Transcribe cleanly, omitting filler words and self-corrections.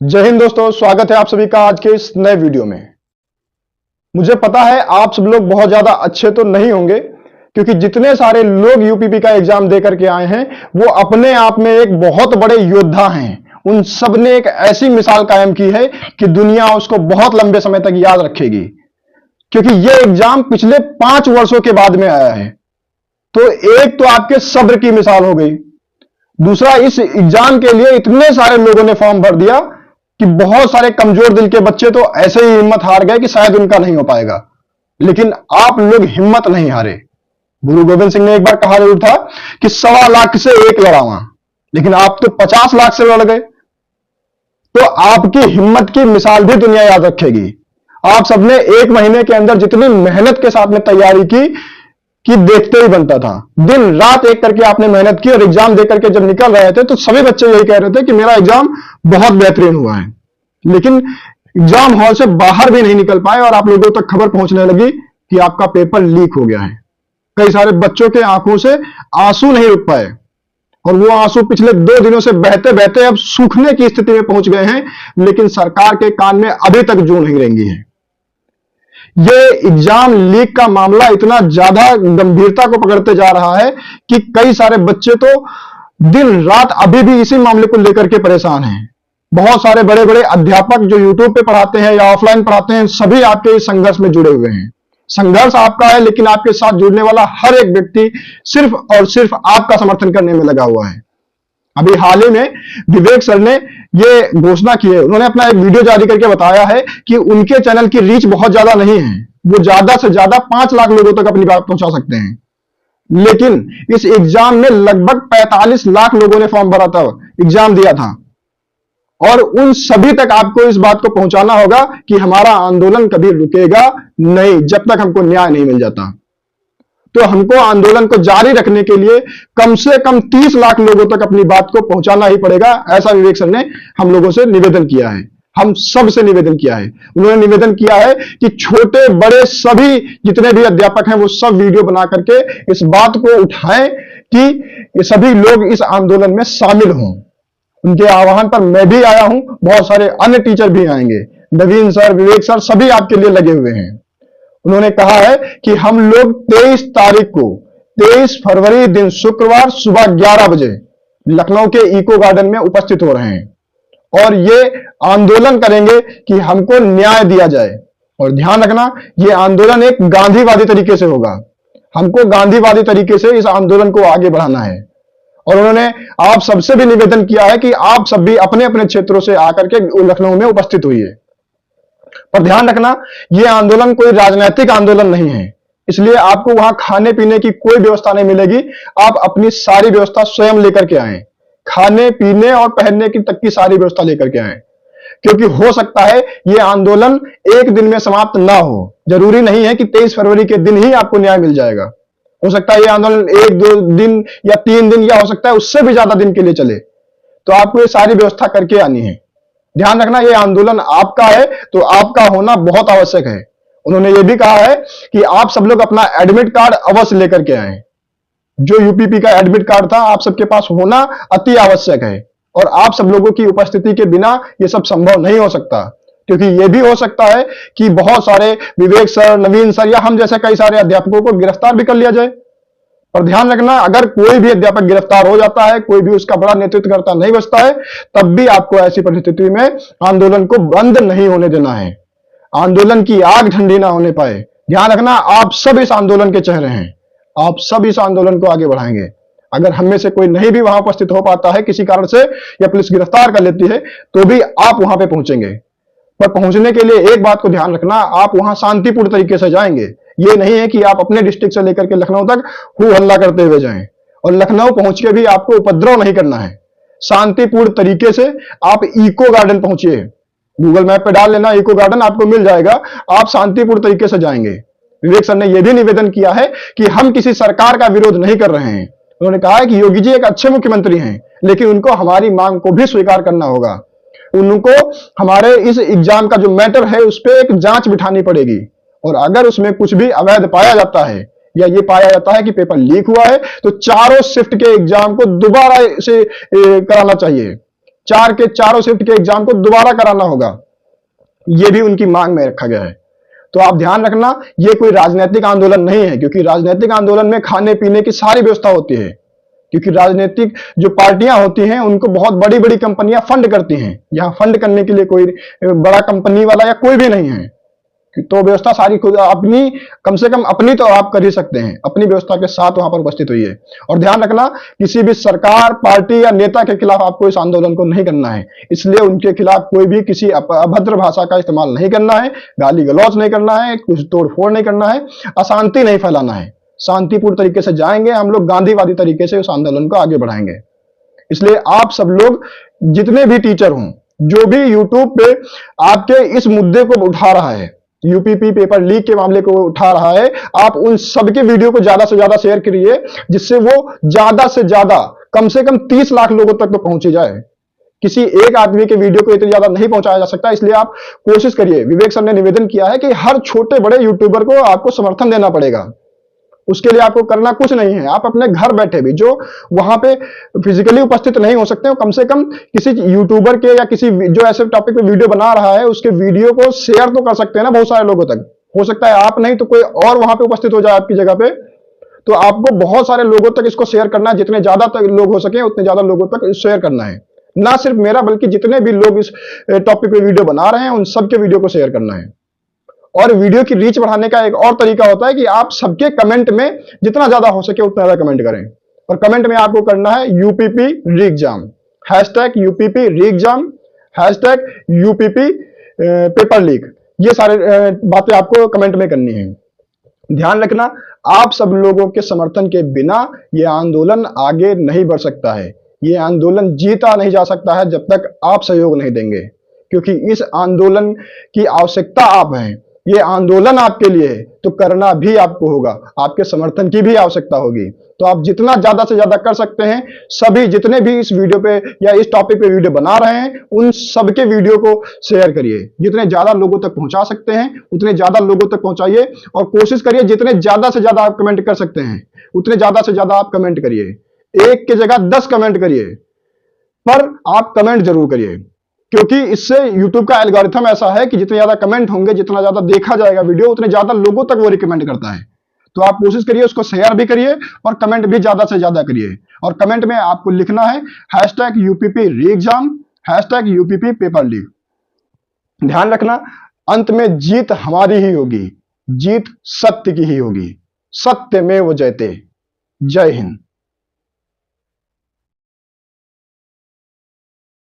जय हिंद दोस्तों, स्वागत है आप सभी का आज के इस नए वीडियो में। मुझे पता है आप सब लोग बहुत ज्यादा अच्छे तो नहीं होंगे, क्योंकि जितने सारे लोग यूपीपी का एग्जाम देकर के आए हैं वो अपने आप में एक बहुत बड़े योद्धा हैं। उन सब ने एक ऐसी मिसाल कायम की है कि दुनिया उसको बहुत लंबे समय तक याद रखेगी, क्योंकि यह एग्जाम पिछले 5 वर्षों के बाद में आया है। तो एक तो आपके सब्र की मिसाल हो गई, दूसरा इस एग्जाम के लिए इतने सारे लोगों ने फॉर्म भर दिया कि बहुत सारे कमजोर दिल के बच्चे तो ऐसे ही हिम्मत हार गए कि शायद उनका नहीं हो पाएगा, लेकिन आप लोग हिम्मत नहीं हारे। गुरु गोविंद सिंह ने एक बार कहा जरूर था कि 1.25 लाख से एक लड़ावा, लेकिन आप तो 50 लाख से लड़ गए। तो आपकी हिम्मत की मिसाल भी दुनिया याद रखेगी। आप सबने 1 महीने के अंदर जितनी मेहनत के साथ में तैयारी की कि देखते ही बनता था। दिन रात एक करके आपने मेहनत की और एग्जाम देकर के जब निकल रहे थे तो सभी बच्चे यही कह रहे थे कि मेरा एग्जाम बहुत बेहतरीन हुआ है, लेकिन एग्जाम हॉल से बाहर भी नहीं निकल पाए और आप लोगों तक खबर पहुंचने लगी कि आपका पेपर लीक हो गया है। कई सारे बच्चों के आंखों से आंसू नहीं रुक पाए और वो आंसू पिछले 2 दिनों से बहते बहते अब सूखने की स्थिति में पहुंच गए हैं, लेकिन सरकार के कान में अभी तक जू नहीं रेंगी है। ये एग्जाम लीक का मामला इतना ज्यादा गंभीरता को पकड़ते जा रहा है कि कई सारे बच्चे तो दिन रात अभी भी इसी मामले को लेकर के परेशान हैं। बहुत सारे बड़े बड़े अध्यापक जो यूट्यूब पे पढ़ाते हैं या ऑफलाइन पढ़ाते हैं, सभी आपके इस संघर्ष में जुड़े हुए हैं। संघर्ष आपका है, लेकिन आपके साथ जुड़ने वाला हर एक व्यक्ति सिर्फ और सिर्फ आपका समर्थन करने में लगा हुआ है। अभी हाल ही में विवेक सर ने ये घोषणा की है, उन्होंने अपना एक वीडियो जारी करके बताया है कि उनके चैनल की रीच बहुत ज्यादा नहीं है, वो ज्यादा से ज्यादा 5 लाख लोगों तक अपनी बात पहुंचा सकते हैं। लेकिन इस एग्जाम में लगभग 45 लाख लोगों ने फॉर्म भरा था, एग्जाम दिया था, और उन सभी तक आपको इस बात को पहुंचाना होगा कि हमारा आंदोलन कभी रुकेगा नहीं जब तक हमको न्याय नहीं मिल जाता। तो हमको आंदोलन को जारी रखने के लिए कम से कम 30 लाख लोगों तक अपनी बात को पहुंचाना ही पड़ेगा, ऐसा विवेक सर ने हम लोगों से निवेदन किया है, हम सब से निवेदन किया है। उन्होंने निवेदन किया है कि छोटे बड़े सभी जितने भी अध्यापक हैं वो सब वीडियो बना करके इस बात को उठाएं कि ये सभी लोग इस आंदोलन में शामिल हों। उनके आह्वान पर मैं भी आया हूं, बहुत सारे अन्य टीचर भी आएंगे, नवीन सर, विवेक सर, सभी आपके लिए लगे हुए हैं। उन्होंने कहा है कि हम लोग 23 तारीख को 23 फरवरी दिन शुक्रवार सुबह 11 बजे लखनऊ के इको गार्डन में उपस्थित हो रहे हैं और ये आंदोलन करेंगे कि हमको न्याय दिया जाए। और ध्यान रखना, ये आंदोलन एक गांधीवादी तरीके से होगा, हमको गांधीवादी तरीके से इस आंदोलन को आगे बढ़ाना है। और उन्होंने आप सबसे भी निवेदन किया है कि आप सब भी अपने अपने क्षेत्रों से आकर के लखनऊ में उपस्थित हुई। पर ध्यान रखना, यह आंदोलन कोई राजनीतिक आंदोलन नहीं है, इसलिए आपको वहां खाने पीने की कोई व्यवस्था नहीं मिलेगी। आप अपनी सारी व्यवस्था स्वयं लेकर के आए, खाने पीने और पहनने की तक की सारी व्यवस्था लेकर के आए, क्योंकि हो सकता है यह आंदोलन एक दिन में समाप्त ना हो। जरूरी नहीं है कि 23 फरवरी के दिन ही आपको न्याय मिल जाएगा, हो सकता है यह आंदोलन 1-2 दिन या 3 दिन या हो सकता है उससे भी ज्यादा दिन के लिए चले। तो आपको ये सारी व्यवस्था करके आनी है। ध्यान रखना, यह आंदोलन आपका है तो आपका होना बहुत आवश्यक है। उन्होंने यह भी कहा है कि आप सब लोग अपना एडमिट कार्ड अवश्य लेकर के आए। जो यूपीपी का एडमिट कार्ड था आप सबके पास होना अति आवश्यक है, और आप सब लोगों की उपस्थिति के बिना यह सब संभव नहीं हो सकता, क्योंकि यह भी हो सकता है कि बहुत सारे विवेक सर, नवीन सर या हम जैसे कई सारे अध्यापकों को गिरफ्तार भी कर लिया जाए। और ध्यान रखना, अगर कोई भी अध्यापक गिरफ्तार हो जाता है, कोई भी उसका बड़ा नेतृत्वकर्ता नहीं बचता है, तब भी आपको ऐसी परिस्थिति में आंदोलन को बंद नहीं होने देना है, आंदोलन की आग ठंडी ना होने पाए। ध्यान रखना, आप सब इस आंदोलन के चेहरे हैं, आप सब इस आंदोलन को आगे बढ़ाएंगे। अगर हम में से कोई नहीं भी वहां उपस्थित हो पाता है किसी कारण से, या पुलिस गिरफ्तार कर लेती है, तो भी आप वहां पे पहुंचेंगे। पर पहुंचने के लिए एक बात को ध्यान रखना, आप वहां शांतिपूर्ण तरीके से जाएंगे। ये नहीं है कि आप अपने डिस्ट्रिक्ट से लेकर के लखनऊ तक हू हल्ला करते हुए जाएं, और लखनऊ पहुंच के भी आपको उपद्रव नहीं करना है। शांतिपूर्ण तरीके से आप इको गार्डन पहुंचिए, गूगल मैप पे डाल लेना, इको गार्डन आपको मिल जाएगा। आप शांतिपूर्ण तरीके से जाएंगे। विवेक सर ने यह भी निवेदन किया है कि हम किसी सरकार का विरोध नहीं कर रहे हैं। उन्होंने कहा है कि योगी जी एक अच्छे मुख्यमंत्री हैं, लेकिन उनको हमारी मांग को भी स्वीकार करना होगा। उनको हमारे इस एग्जाम का जो मैटर है उस पर एक जांच बिठानी पड़ेगी, और अगर उसमें कुछ भी अवैध पाया जाता है या ये पाया जाता है कि पेपर लीक हुआ है, तो चारों शिफ्ट के एग्जाम को दोबारा से कराना चाहिए। चार के चारों शिफ्ट के एग्जाम को दोबारा कराना होगा, यह भी उनकी मांग में रखा गया है। तो आप ध्यान रखना, यह कोई राजनीतिक आंदोलन नहीं है, क्योंकि राजनीतिक आंदोलन में खाने पीने की सारी व्यवस्था होती है, क्योंकि राजनीतिक जो पार्टियां होती हैं उनको बहुत बड़ी बड़ी कंपनियां फंड करती हैं। यहां फंड करने के लिए कोई बड़ा कंपनी वाला या कोई भी नहीं है, तो व्यवस्था सारी खुद अपनी, कम से कम अपनी तो आप कर ही सकते हैं, अपनी व्यवस्था के साथ वहां पर उपस्थित हुई है। और ध्यान रखना, किसी भी सरकार, पार्टी या नेता के खिलाफ आपको इस आंदोलन को नहीं करना है, इसलिए उनके खिलाफ कोई भी किसी अभद्र भाषा का इस्तेमाल नहीं करना है, गाली गलौज नहीं करना है, कुछ तोड़फोड़ नहीं करना है, अशांति नहीं फैलाना है। शांतिपूर्ण तरीके से जाएंगे हम लोग, गांधीवादी तरीके से उस आंदोलन को आगे बढ़ाएंगे। इसलिए आप सब लोग, जितने भी टीचर हों, जो भी यूट्यूब पे आपके इस मुद्दे को उठा रहा है, यूपीपी पेपर लीक के मामले को उठा रहा है, आप उन सबके वीडियो को ज्यादा से ज्यादा शेयर करिए, जिससे वो ज्यादा से ज्यादा, कम से कम 30 लाख लोगों तक तो पहुंची जाए। किसी एक आदमी के वीडियो को इतनी ज्यादा नहीं पहुंचाया जा सकता, इसलिए आप कोशिश करिए। विवेक सर ने निवेदन किया है कि हर छोटे बड़े यूट्यूबर को आपको समर्थन देना पड़ेगा। उसके लिए आपको करना कुछ नहीं है, आप अपने घर बैठे भी, जो वहां पे फिजिकली उपस्थित नहीं हो सकते हो, कम से कम किसी यूट्यूबर के या किसी जो ऐसे टॉपिक पे वीडियो बना रहा है उसके वीडियो को शेयर तो कर सकते हैं ना बहुत सारे लोगों तक। हो सकता है आप नहीं तो कोई और वहां पे उपस्थित हो जाए आपकी जगह पे, तो आपको बहुत सारे लोगों तक इसको शेयर करना है। जितने ज्यादा तक लोग हो सके उतने ज्यादा लोगों तक शेयर करना है, ना सिर्फ मेरा बल्कि जितने भी लोग इस टॉपिक पे वीडियो बना रहे हैं उन सबके वीडियो को शेयर करना है। और वीडियो की रीच बढ़ाने का एक और तरीका होता है कि आप सबके कमेंट में जितना ज्यादा हो सके उतना ज्यादा कमेंट करें। और कमेंट में आपको करना है यूपीपी री एग्जाम, हैशटैग यूपीपी री exam, hashtag UPP paper leak, ये सारे बातें आपको कमेंट में करनी है। ध्यान रखना, आप सब लोगों के समर्थन के बिना यह आंदोलन आगे नहीं बढ़ सकता है, यह आंदोलन जीता नहीं जा सकता है जब तक आप सहयोग नहीं देंगे, क्योंकि इस आंदोलन की आवश्यकता आप हैं। ये आंदोलन आपके लिए है तो करना भी आपको होगा, आपके समर्थन की भी आवश्यकता होगी। तो आप जितना ज्यादा से ज्यादा कर सकते हैं, सभी जितने भी इस वीडियो पे या इस टॉपिक पे वीडियो बना रहे हैं उन सबके वीडियो को शेयर करिए। जितने ज्यादा लोगों तक पहुंचा सकते हैं उतने ज्यादा लोगों तक पहुंचाइए, और कोशिश करिए जितने ज्यादा से ज्यादा आप कमेंट कर सकते हैं उतने ज्यादा से ज्यादा आप कमेंट करिए। एक की जगह 10 कमेंट करिए, पर आप कमेंट जरूर करिए, क्योंकि इससे YouTube का एल्गोरिथम ऐसा है कि जितने ज्यादा कमेंट होंगे, जितना ज्यादा देखा जाएगा वीडियो, उतने ज्यादा लोगों तक वो रिकमेंड करता है। तो आप कोशिश करिए उसको शेयर भी करिए और कमेंट भी ज्यादा से ज्यादा करिए। और कमेंट में आपको लिखना है हैशटैग यूपीपी री exam, hashtag UPP paper leak. ध्यान रखना, अंत में जीत हमारी ही होगी, जीत सत्य की ही होगी। सत्यमेव जयते। जय हिंद।